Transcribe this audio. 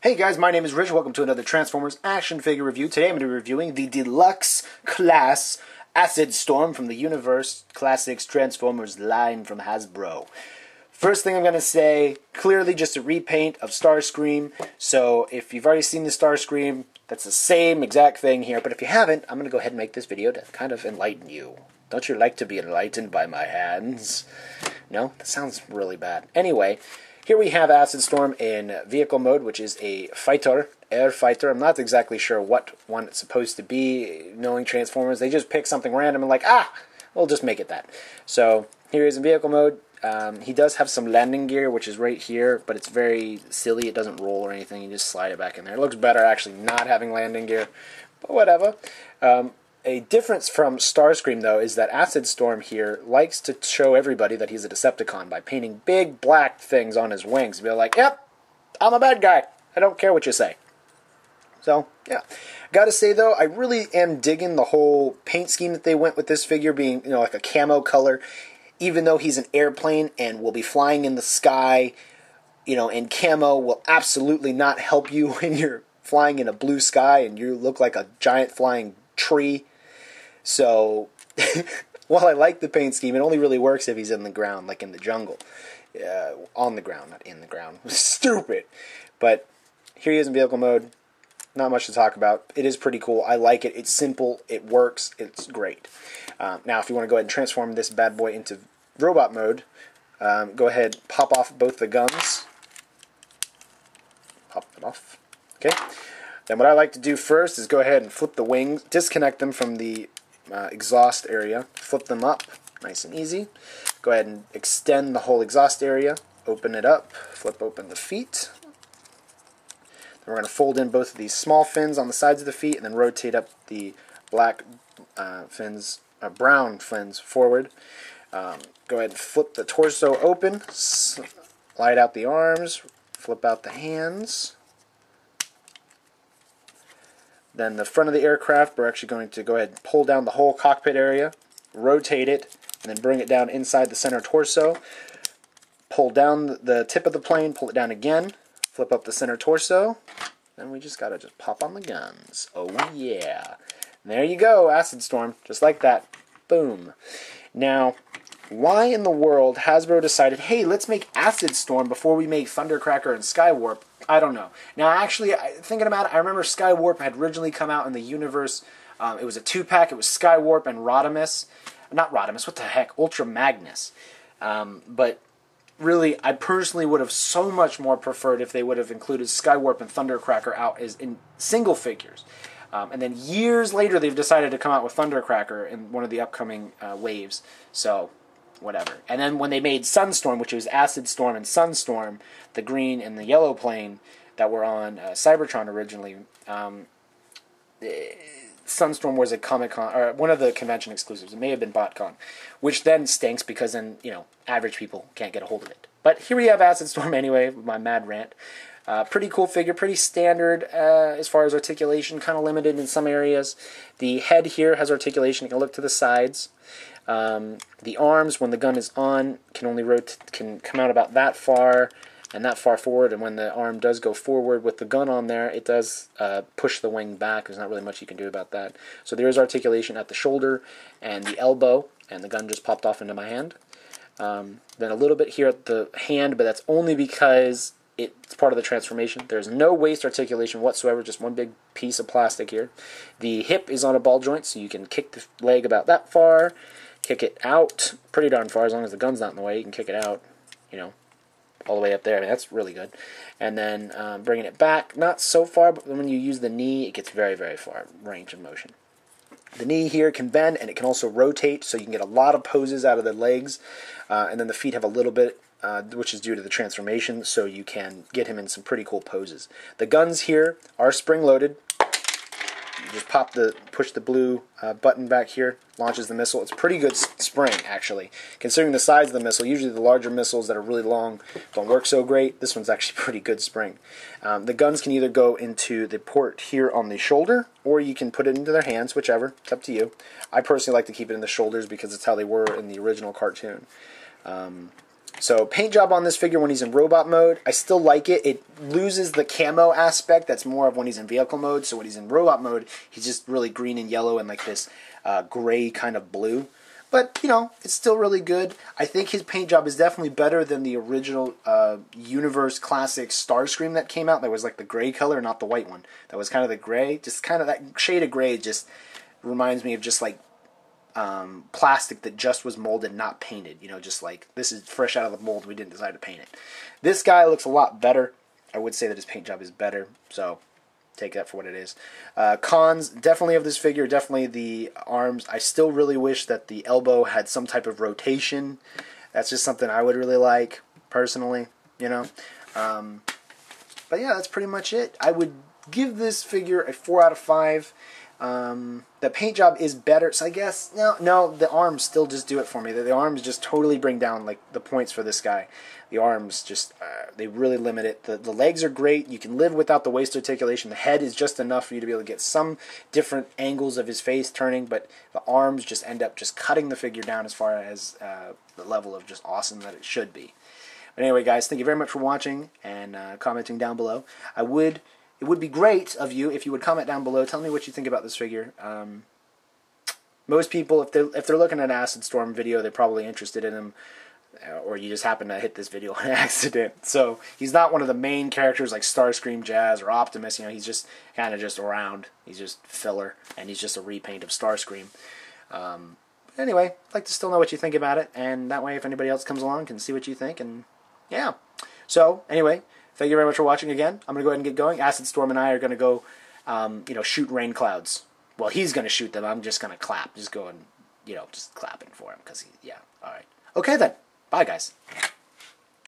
Hey guys, my name is Rich. Welcome to another Transformers action figure review. Today I'm going to be reviewing the Deluxe Class Acid Storm from the Universe Classics Transformers line from Hasbro. First thing I'm going to say, clearly just a repaint of Starscream. So if you've already seen the Starscream, that's the same exact thing here. But if you haven't, I'm going to go ahead and make this video to kind of enlighten you. Don't you like to be enlightened by my hands? No? That sounds really bad. Anyway, here we have Acid Storm in vehicle mode, which is a fighter, air fighter. I'm not exactly sure what one it's supposed to be. Knowing Transformers, they just pick something random and like, we'll just make it that. So here he is in vehicle mode. He does have some landing gear, which is right here, but it's very silly. It doesn't roll or anything. You just slide it back in there. It looks better actually not having landing gear, but whatever. A difference from Starscream, though, is that Acid Storm here likes to show everybody that he's a Decepticon by painting big black things on his wings. Be like, yep, I'm a bad guy. I don't care what you say. So, yeah. Gotta say, though, I really am digging the whole paint scheme that they went with this figure being, like a camo color. Even though he's an airplane and will be flying in the sky, and camo will absolutely not help you when you're flying in a blue sky and you look like a giant flying tree. So, while I like the paint scheme, it only really works if he's in the ground, like in the jungle. On the ground, not in the ground. Stupid! But here he is in vehicle mode. Not much to talk about. It is pretty cool. I like it. It's simple. It works. It's great. Now, if you want to go ahead and transform this bad boy into robot mode, go ahead, pop off both the guns. Pop them off. Okay. Then what I like to do first is go ahead and flip the wings, disconnect them from the exhaust area, flip them up, nice and easy. Go ahead and extend the whole exhaust area, open it up, flip open the feet. Then we're going to fold in both of these small fins on the sides of the feet and then rotate up the black fins, brown fins forward. Go ahead and flip the torso open, slide out the arms, flip out the hands. Then the front of the aircraft, we're actually going to go ahead and pull down the whole cockpit area, rotate it, and then bring it down inside the center torso. Pull down the tip of the plane, pull it down again, flip up the center torso. Then we just gotta pop on the guns. Oh yeah. And there you go, Acid Storm, just like that. Boom. Now, why in the world Hasbro decided, hey, let's make Acid Storm before we make Thundercracker and Skywarp? I don't know. Now, actually, thinking about it, I remember Skywarp had originally come out in the universe. It was a 2-pack. It was Skywarp and Rodimus. Not Rodimus, what the heck? Ultra Magnus. But really, I personally would have so much more preferred if they would have included Skywarp and Thundercracker out as in single figures. And then years later, they've decided to come out with Thundercracker in one of the upcoming waves. So, whatever. And then when they made Sunstorm, which was Acid Storm and Sunstorm, the green and the yellow plane that were on Cybertron originally, Sunstorm was a Comic-Con, or one of the convention exclusives. It may have been BotCon, which then stinks because then, average people can't get a hold of it. But here we have Acid Storm anyway, with my mad rant. Pretty cool figure, pretty standard as far as articulation, kind of limited in some areas. The head here has articulation. You can look to the sides. The arms, when the gun is on, can come out about that far and that far forward, and when the arm does go forward with the gun on there, it does push the wing back. There's not really much you can do about that. So there is articulation at the shoulder and the elbow, and the gun just popped off into my hand. Then a little bit here at the hand, but that's only because it's part of the transformation. There's no waist articulation whatsoever, just one big piece of plastic here. The hip is on a ball joint, so you can kick the leg about that far, kick it out pretty darn far, as long as the gun's not in the way. You can kick it out, all the way up there. I mean, that's really good. And then bringing it back, not so far, but when you use the knee, it gets very, very far range of motion. The knee here can bend, and it can also rotate, so you can get a lot of poses out of the legs. And then the feet have a little bit, which is due to the transformation, so you can get him in some pretty cool poses. The guns here are spring-loaded. You just push the blue button back here, launches the missile. It's a pretty good spring, actually. Considering the size of the missile, usually the larger missiles that are really long don't work so great. This one's actually pretty good spring. The guns can either go into the port here on the shoulder, or you can put it into their hands, whichever. It's up to you. I personally like to keep it in the shoulders because it's how they were in the original cartoon. So paint job on this figure when he's in robot mode, I still like it. It loses the camo aspect. That's more of when he's in vehicle mode. So when he's in robot mode, he's just really green and yellow and like this gray kind of blue. But, you know, it's still really good. I think his paint job is definitely better than the original Universe Classic Starscream that came out. That was like the gray color, not the white one. That was kind of the gray. Just kind of that shade of gray just reminds me of just like plastic that just was molded, not painted. You know, just like this is fresh out of the mold. We didn't decide to paint it. This guy looks a lot better. I would say that his paint job is better. So take that for what it is. Cons, definitely of this figure, definitely the arms. I still really wish that the elbow had some type of rotation. That's just something I would really like, personally, you know. But yeah, that's pretty much it. I would give this figure a 4 out of 5. The paint job is better, so I guess, no, the arms still just do it for me. The arms just totally bring down, like, the points for this guy. The arms just, they really limit it. The legs are great. You can live without the waist articulation. The head is just enough for you to be able to get some different angles of his face turning, but the arms just end up just cutting the figure down as far as the level of just awesome that it should be. But anyway, guys, thank you very much for watching and commenting down below. It would be great of you if you would comment down below. Tell me what you think about this figure. Most people, if they're looking at an Acid Storm video, they're probably interested in him, or you just happen to hit this video on accident. So he's not one of the main characters like Starscream, Jazz, or Optimus. You know, he's just kind of just around. He's just filler, and he's just a repaint of Starscream. Anyway, I'd like to still know what you think about it, and that way, if anybody else comes along, can see what you think. And yeah. So anyway. Thank you very much for watching again. I'm going to go ahead and get going. Acid Storm and I are going to go, you know, shoot rain clouds. Well, he's going to shoot them. I'm just going to clap. Just going, you know, just clapping for him because yeah. All right. Okay then. Bye, guys.